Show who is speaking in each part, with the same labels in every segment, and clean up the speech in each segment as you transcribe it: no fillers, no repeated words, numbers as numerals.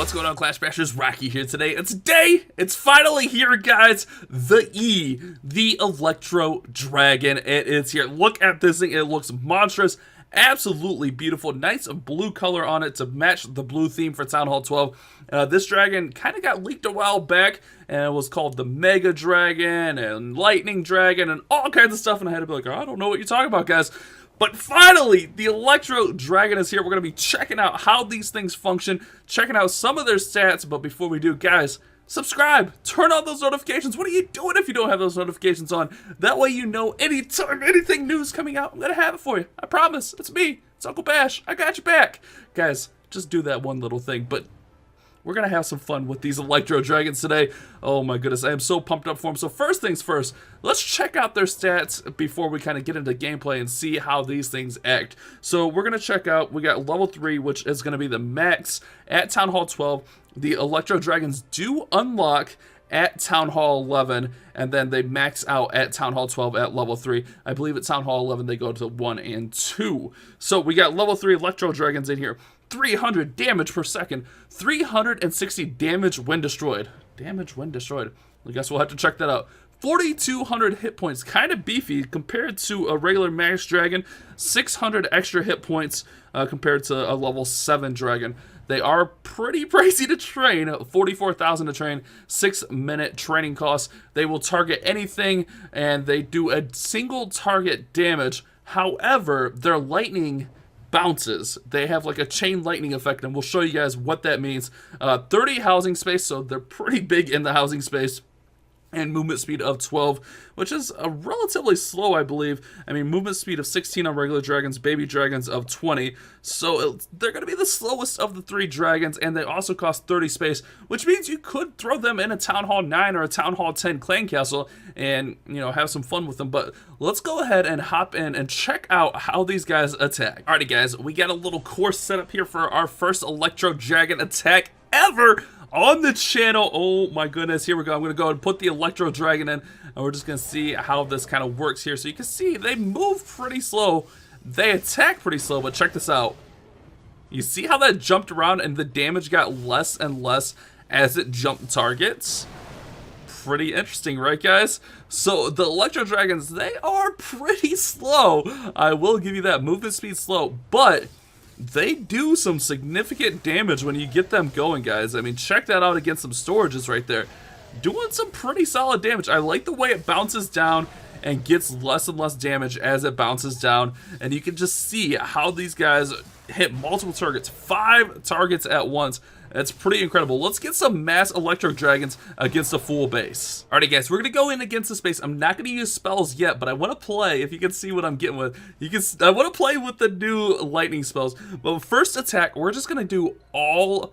Speaker 1: What's going on, Clash Bashers? Rocky here today, and today, it's finally here, guys. The Electro Dragon. It is here. Look at this thing. It looks monstrous. Absolutely beautiful. Nice blue color on it to match the blue theme for Town Hall 12. This dragon kind of got leaked a while back, and it was called the Mega Dragon and Lightning Dragon and all kinds of stuff, and I had to be like, oh, I don't know what you're talking about, guys. But finally, the Electro Dragon is here. We're going to be checking out how these things function, checking out some of their stats. But before we do, guys, subscribe, turn on those notifications. What are you doing if you don't have those notifications on? That way you know anytime anything new is coming out, I'm going to have it for you. I promise. It's me. It's Uncle Bash. I got your back. Guys, just do that one little thing. But we're going to have some fun with these Electro Dragons today. Oh my goodness, I am so pumped up for them. So first things first, let's check out their stats before we kind of get into gameplay and see how these things act. So we're going to check out, we got level 3, which is going to be the max at Town Hall 12. The Electro Dragons do unlock at Town Hall 11, and then they max out at Town Hall 12 at level 3. I believe at Town Hall 11 they go to 1 and 2. So we got level 3 Electro Dragons in here. 300 damage per second, 360 damage when destroyed. Damage when destroyed. I guess we'll have to check that out. 4,200 hit points, kind of beefy compared to a regular max dragon. 600 extra hit points compared to a level 7 dragon. They are pretty pricey to train. 44,000 to train, 6-minute training costs. They will target anything, and they do a single target damage. However, their lightning bounces. They have like a chain lightning effect, and we'll show you guys what that means. 30 housing space, so they're pretty big in the housing space. And movement speed of 12, which is relatively slow, I believe. I mean, movement speed of 16 on regular dragons, baby dragons of 20. So they're going to be the slowest of the 3 dragons, and they also cost 30 space, which means you could throw them in a Town Hall 9 or a Town Hall 10 clan castle and, you know, have some fun with them. But let's go ahead and hop in and check out how these guys attack. Alrighty, guys, we got a little course set up here for our first Electro Dragon attack ever on the channel. Oh my goodness, here we go. I'm gonna go and put the Electro Dragon in, and we're just gonna see how this kind of works here. So you can see they move pretty slow, they attack pretty slow, but check this out. You see how that jumped around and the damage got less and less as it jumped targets? Pretty interesting, right, guys? So the Electro Dragons, they are pretty slow. I will give you that. Movement speed slow, but they do some significant damage when you get them going, guys. I mean, check that out against some storages right there. Doing some pretty solid damage. I like the way it bounces down and gets less and less damage as it bounces down. And you can just see how these guys hit multiple targets. 5 targets at once. That's pretty incredible. Let's get some mass Electro Dragons against a full base. Alrighty, guys, we're gonna go in against this base. I'm not gonna use spells yet, but I want to play. If you can see what I'm getting with, I want to play with the new lightning spells. But first attack, we're just gonna do all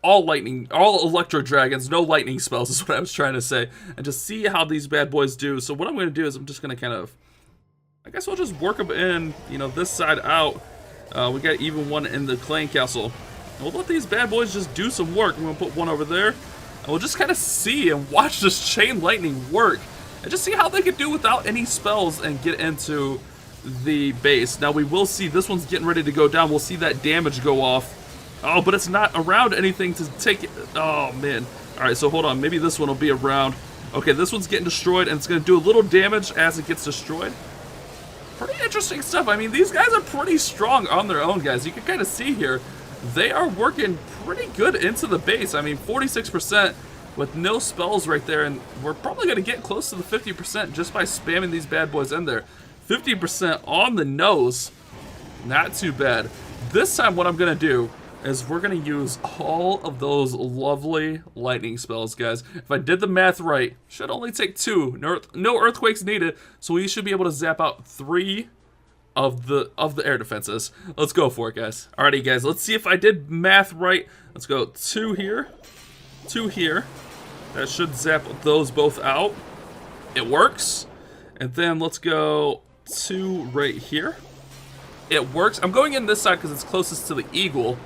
Speaker 1: Electro Dragons, no lightning spells is what I was trying to say, and just see how these bad boys do. So what I'm gonna do is I'm just gonna kind of, I guess we'll just work them in, you know, this side out. We got even one in the clan castle. We'll let these bad boys just do some work. I'm going to put one over there. And we'll just kind of see and watch this chain lightning work. And just see how they can do without any spells and get into the base. Now we will see this one's getting ready to go down. We'll see that damage go off. Oh, but it's not around anything to take it. Oh, man. Alright, so hold on. Maybe this one will be around. Okay, this one's getting destroyed, and it's going to do a little damage as it gets destroyed. Pretty interesting stuff. I mean, these guys are pretty strong on their own, guys. You can kind of see here. They are working pretty good into the base. I mean, 46% with no spells right there, and we're probably going to get close to the 50% just by spamming these bad boys in there. 50% on the nose. Not too bad. This time what I'm going to do is we're going to use all of those lovely lightning spells, guys. If I did the math right, should only take 2. No earthquakes needed, so we should be able to zap out 3 of the air defenses. Let's go for it, guys. Alrighty, guys, let's see if I did math right. Let's go 2 here, 2 here. That should zap those both out. It works. And then let's go 2 right here. It works. I'm going in this side because it's closest to the eagle.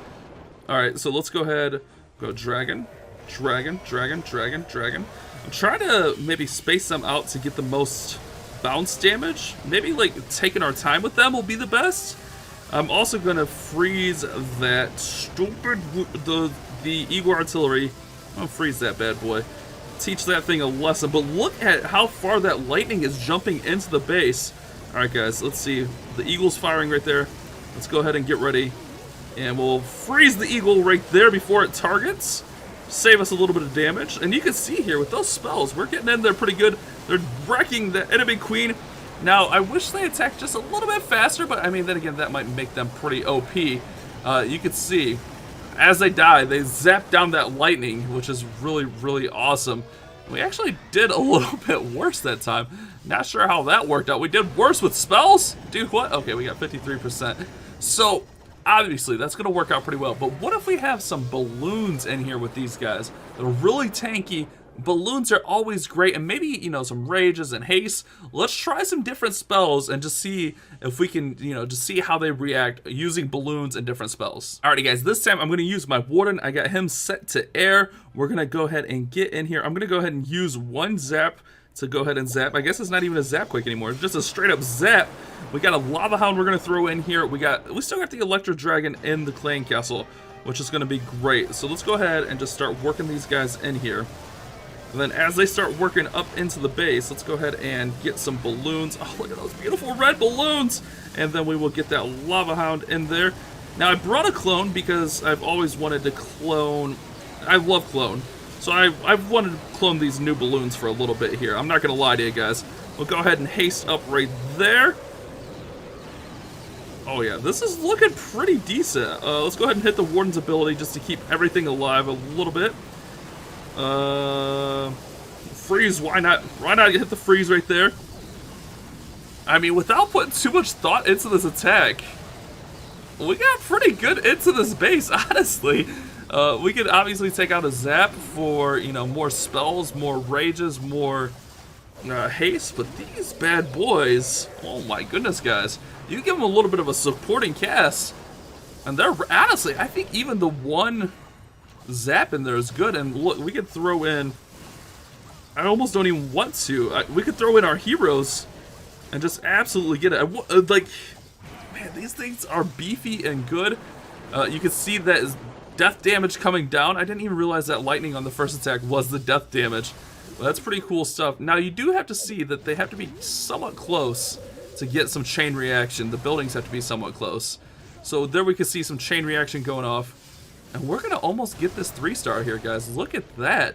Speaker 1: Alright, so let's go ahead, go dragon, dragon, dragon, dragon, dragon. I'm trying to maybe space them out to get the most bounce damage. Maybe like taking our time with them will be the best. I'm also gonna freeze that stupid the Eagle Artillery. I'll freeze that bad boy. Teach that thing a lesson. But look at how far that lightning is jumping into the base. Alright guys, let's see. The Eagle's firing right there. Let's go ahead and get ready. And we'll freeze the Eagle right there before it targets. Save us a little bit of damage. And you can see here with those spells, we're getting in there pretty good. They're wrecking the enemy queen. Now, I wish they attacked just a little bit faster, but I mean, then again, that might make them pretty OP. You can see, as they die, they zap down that lightning, which is really, really awesome. We actually did a little bit worse that time. Not sure how that worked out. We did worse with spells? Dude, what? Okay, we got 53%. So, obviously, that's going to work out pretty well. But what if we have some balloons in here with these guys? They're really tanky. Balloons are always great, and maybe, you know, some rages and haste. Let's try some different spells and just see if we can, you know, just see how they react using balloons and different spells. Alrighty guys, this time I'm going to use my Warden. I got him set to air. We're going to go ahead and get in here. I'm going to go ahead and use one zap to go ahead and zap. I guess it's not even a zap quick anymore. It's just a straight up zap. We got a Lava Hound we're going to throw in here. We still got the Electro Dragon in the Clan Castle, which is going to be great. So let's go ahead and just start working these guys in here. And then as they start working up into the base, let's go ahead and get some balloons. Oh, look at those beautiful red balloons. And then we will get that Lava Hound in there. Now, I brought a clone because I've always wanted to clone. I love clone. So I've wanted to clone these new balloons for a little bit here. I'm not going to lie to you guys. We'll go ahead and haste up right there. Oh yeah, this is looking pretty decent. Let's go ahead and hit the Warden's ability just to keep everything alive a little bit. Freeze, why not? Why not hit the freeze right there? I mean, without putting too much thought into this attack, we got pretty good into this base, honestly. We could obviously take out a zap for, you know, more spells, more rages, more haste, but these bad boys, oh my goodness, guys. You give them a little bit of a supporting cast, and they're, honestly, I think even the one zap in there is good. And look, we could throw in, I almost don't even want to, we could throw in our heroes and just absolutely get it. Like, man, these things are beefy and good. You can see that is death damage coming down. I didn't even realize that lightning on the first attack was the death damage. Well, that's pretty cool stuff. Now, you do have to see that they have to be somewhat close to get some chain reaction. The buildings have to be somewhat close. So there we can see some chain reaction going off. And we're going to almost get this 3-star here, guys. Look at that.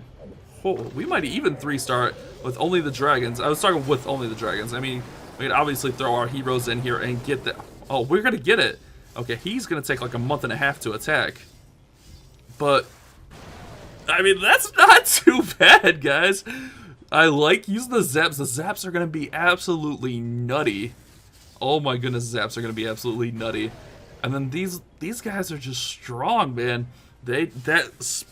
Speaker 1: Oh, we might even 3-star it with only the dragons. I was talking with only the dragons. I mean, we could obviously throw our heroes in here and get the... Oh, we're going to get it. Okay, he's going to take like a month and a half to attack. But, I mean, that's not too bad, guys. I like using the zaps. The zaps are going to be absolutely nutty. Oh my goodness, zaps are going to be absolutely nutty. And then these guys are just strong, man. That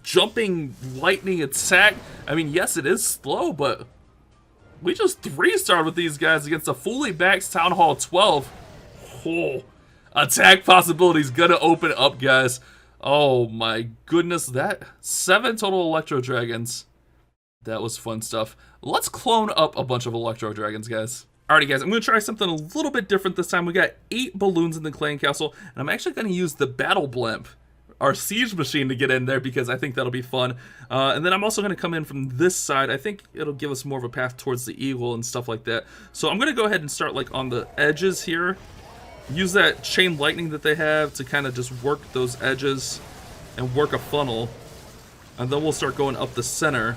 Speaker 1: jumping lightning attack. I mean, yes, it is slow, but we just 3-starred with these guys against a fully maxed Town Hall 12. Oh, attack possibilities gonna open up, guys. Oh my goodness, that 7 total Electro Dragons. That was fun stuff. Let's clone up a bunch of Electro Dragons, guys. Alrighty guys, I'm going to try something a little bit different this time. We got 8 balloons in the Clan Castle, and I'm actually going to use the Battle Blimp, our siege machine, to get in there because I think that'll be fun. And then I'm also going to come in from this side. I think it'll give us more of a path towards the Eagle and stuff like that. So I'm going to go ahead and start like on the edges here. Use that chain lightning that they have to kind of just work those edges and work a funnel. And then we'll start going up the center,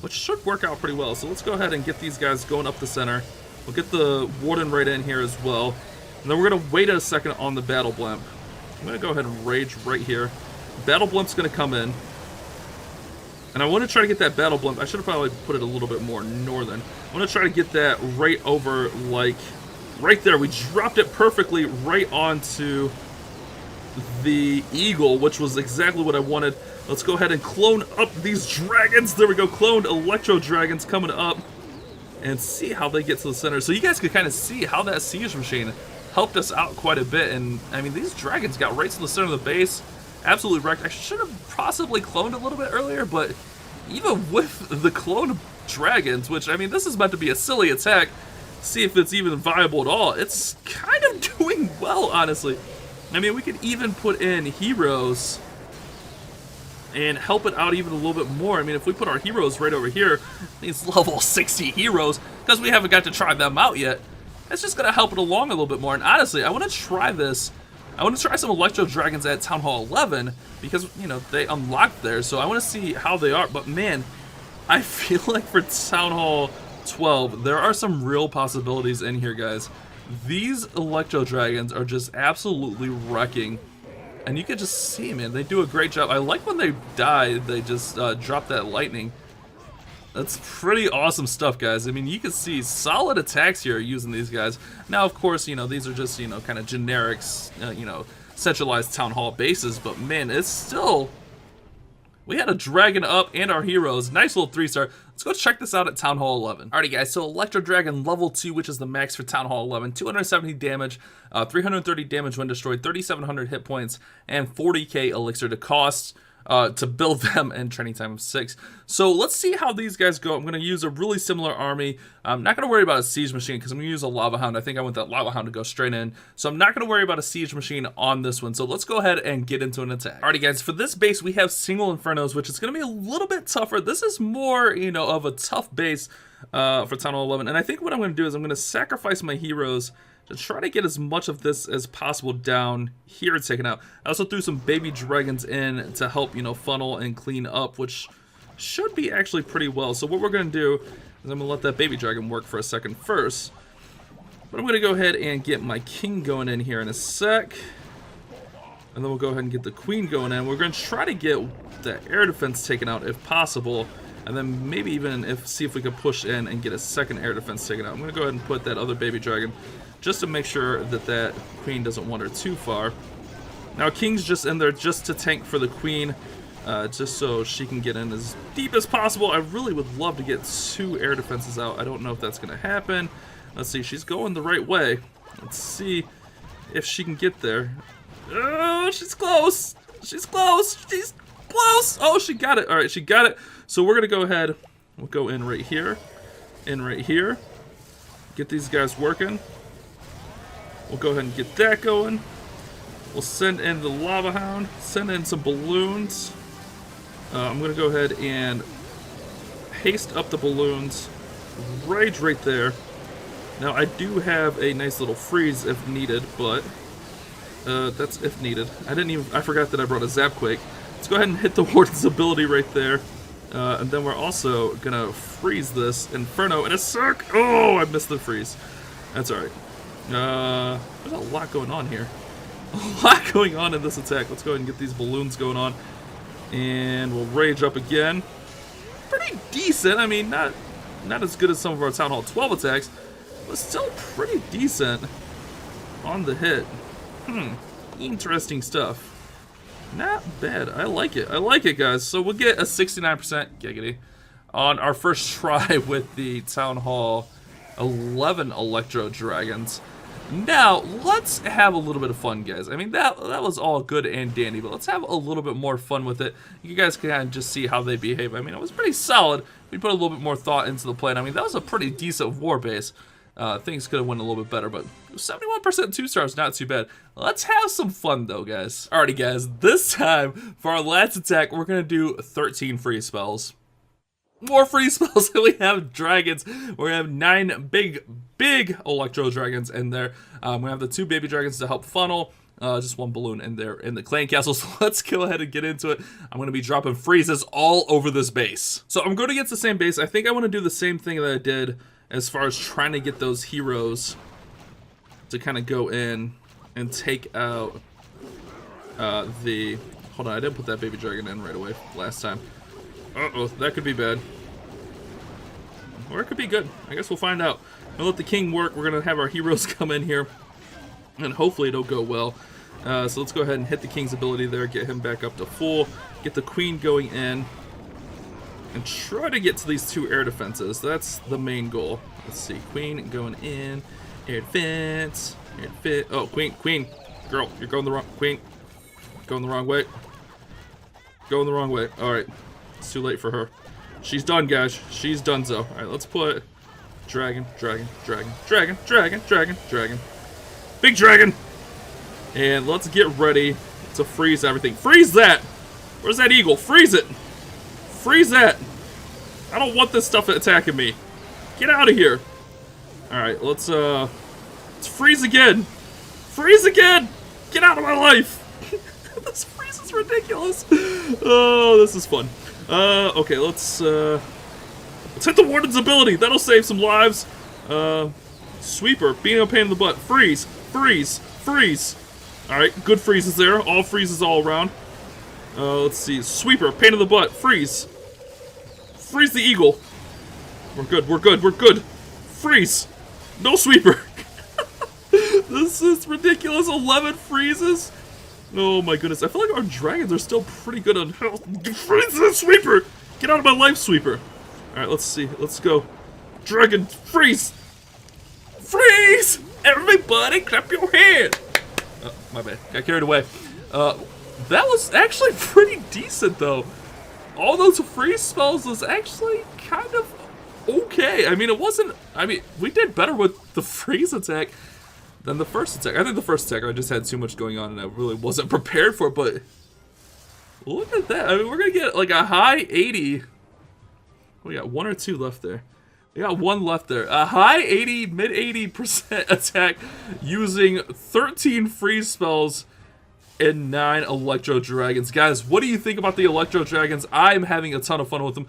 Speaker 1: which should work out pretty well. So let's go ahead and get these guys going up the center. We'll get the Warden right in here as well. And then we're going to wait a second on the Battle Blimp. I'm going to go ahead and rage right here. Battle Blimp's going to come in. And I want to try to get that Battle Blimp. I should have probably put it a little bit more northern. I want to try to get that right over, like, right there. We dropped it perfectly right onto the Eagle, which was exactly what I wanted. Let's go ahead and clone up these dragons. There we go. Cloned Electro Dragons coming up. And see how they get to the center. So you guys can kind of see how that siege machine helped us out quite a bit. And I mean, these dragons got right to the center of the base. Absolutely wrecked. I should have possibly cloned a little bit earlier, but even with the cloned dragons, which, I mean, this is meant to be a silly attack, see if it's even viable at all. It's kind of doing well, honestly. I mean, we could even put in heroes and help it out even a little bit more. I mean, if we put our heroes right over here, these level 60 heroes, because we haven't got to try them out yet, it's just going to help it along a little bit more. And honestly, I want to try this. I want to try some Electro Dragons at Town Hall 11 because, you know, they unlocked there. So I want to see how they are. But man, I feel like for Town Hall 12, there are some real possibilities in here, guys. These Electro Dragons are just absolutely wrecking. And you can just see, man, they do a great job. I like when they die, they just drop that lightning. That's pretty awesome stuff, guys. I mean, you can see solid attacks here using these guys. Now, of course, you know, these are just, you know, kind of generics, you know, centralized Town Hall bases. But, man, it's still... We had a dragon up and our heroes. Nice little 3-star. Let's go check this out at Town Hall 11. Alrighty, guys, so Electro Dragon level 2, which is the max for Town Hall 11. 270 damage, 330 damage when destroyed, 3,700 hit points, and 40k elixir to cost. To build them in training time of 6. So let's see how these guys go. I'm going to use a really similar army. I'm not going to worry about a siege machine because I'm going to use a lava hound. I think I want that lava hound to go straight in. So I'm not going to worry about a siege machine on this one. So let's go ahead and get into an attack. Alrighty, guys, for this base we have single infernos, which is going to be a little bit tougher. This is more, you know, of a tough base for Town Hall 11. And I think what I'm going to do is I'm going to sacrifice my heroes to try to get as much of this as possible down here taken out. I also threw some baby dragons in to help, you know, funnel and clean up, which should be actually pretty well. So what we're going to do is I'm going to let that baby dragon work for a second first. But I'm going to go ahead and get my king going in here in a sec. And then we'll go ahead and get the queen going in. We're going to try to get the air defense taken out if possible. And then maybe even see if we could push in and get a second air defense taken out. I'm going to go ahead and put that other baby dragon just to make sure that that queen doesn't wander too far. Now king's just in there just to tank for the queen, just so she can get in as deep as possible. I really would love to get 2 air defenses out. I don't know if that's going to happen. Let's see, she's going the right way. Let's see if she can get there. Oh, she's close. She's close. She's close. Oh, she got it. All right, she got it. So we're going to go ahead. We'll go in right here. In right here. Get these guys working. We'll go ahead and get that going. We'll send in the lava hound. Send in some balloons. I'm going to go ahead and haste up the balloons right there. Now I do have a nice little freeze if needed, but that's if needed. I forgot that I brought a Zapquake. Let's go ahead and hit the warden's ability right there. And then we're also gonna freeze this Inferno in a sec. Oh, I missed the freeze. That's alright. There's a lot going on here. A lot going on in this attack. Let's go ahead and get these balloons going on. And we'll rage up again. Pretty decent. I mean, not as good as some of our Town Hall 12 attacks, but still pretty decent on the hit. Interesting stuff. Not bad. I like it. I like it, guys. So we'll get a 69% giggity on our first try with the Town Hall 11 Electro Dragons. Now, let's have a little bit of fun, guys. I mean, that was all good and dandy, but let's have a little bit more fun with it. You guys can kind of just see how they behave. I mean, it was pretty solid. We put a little bit more thought into the plan. I mean, that was a pretty decent war base. Things could have went a little bit better, but 71% 2-stars, not too bad. Let's have some fun, though, guys. Alrighty, guys. This time, for our last attack, we're going to do 13 free spells. More free spells. We have dragons. We have 9 big Electro Dragons in there. We have the 2 baby dragons to help funnel. Just 1 balloon in there in the clan castle. So let's go ahead and get into it. I'm going to be dropping freezes all over this base. So I'm going against the same base. I think I want to do the same thing that I did as far as trying to get those heroes to kind of go in and take out the... Hold on, I didn't put that baby dragon in right away last time. Uh-oh, that could be bad. Or it could be good. I guess we'll find out. We'll let the king work. We're going to have our heroes come in here, and hopefully it'll go well. So let's go ahead and hit the king's ability there, get him back up to full, get the queen going in, and try to get to these 2 air defenses. That's the main goal. Let's see, queen going in, air defense, oh, queen, girl, you're going the wrong, queen, going the wrong way. Going the wrong way. All right, it's too late for her. She's done, guys. She's done so. All right, let's put dragon. Big dragon. And let's get ready to freeze everything. Freeze that! Where's that eagle? Freeze it! Freeze that! I don't want this stuff attacking me. Get out of here. Alright, let's freeze again. Freeze again! Get out of my life! This freeze is ridiculous. Oh, this is fun. Okay, let's hit the warden's ability. That'll save some lives. Sweeper, being a pain in the butt. Freeze, freeze, freeze. Alright, good freezes there. All freezes all around. Let's see. Sweeper, pain in the butt. Freeze. Freeze the eagle. We're good, we're good, we're good. Freeze. No sweeper. This is ridiculous. 11 freezes. Oh my goodness. I feel like our dragons are still pretty good on health. Freeze the sweeper. Get out of my life, sweeper. Alright, let's see. Let's go. Dragon, freeze. Freeze! Everybody clap your hand. Oh, my bad. Got carried away. That was actually pretty decent, though. All those freeze spells was actually kind of okay. I mean, it wasn't... I mean, we did better with the freeze attack than the first attack. I think the first attack, I just had too much going on and I really wasn't prepared for it, but... Look at that. I mean, we're going to get like a high 80... We got 1 or 2 left there. We got 1 left there. A high 80, mid 80% attack using 13 freeze spells and 9 Electro Dragons. Guys, what do you think about the Electro Dragons? I'm having a ton of fun with them.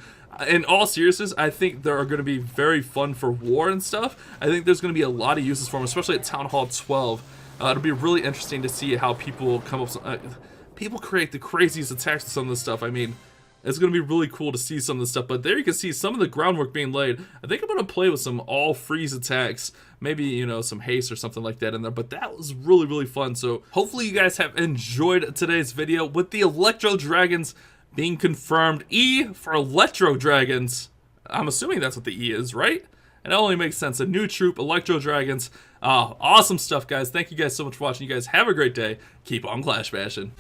Speaker 1: In all seriousness, I think they are going to be very fun for war and stuff. I think there's going to be a lot of uses for them, especially at Town Hall 12. It'll be really interesting to see how people come up with... people create the craziest attacks with some of this stuff. I mean... It's going to be really cool to see some of this stuff, but there you can see some of the groundwork being laid. I think I'm going to play with some all-freeze attacks, maybe, you know, some haste or something like that in there, but that was really, really fun. So hopefully you guys have enjoyed today's video with the Electro Dragons being confirmed. E for Electro Dragons. I'm assuming that's what the E is, right? And it only makes sense. A new troop, Electro Dragons. Awesome stuff, guys. Thank you guys so much for watching. You guys have a great day. Keep on Clash Bashing.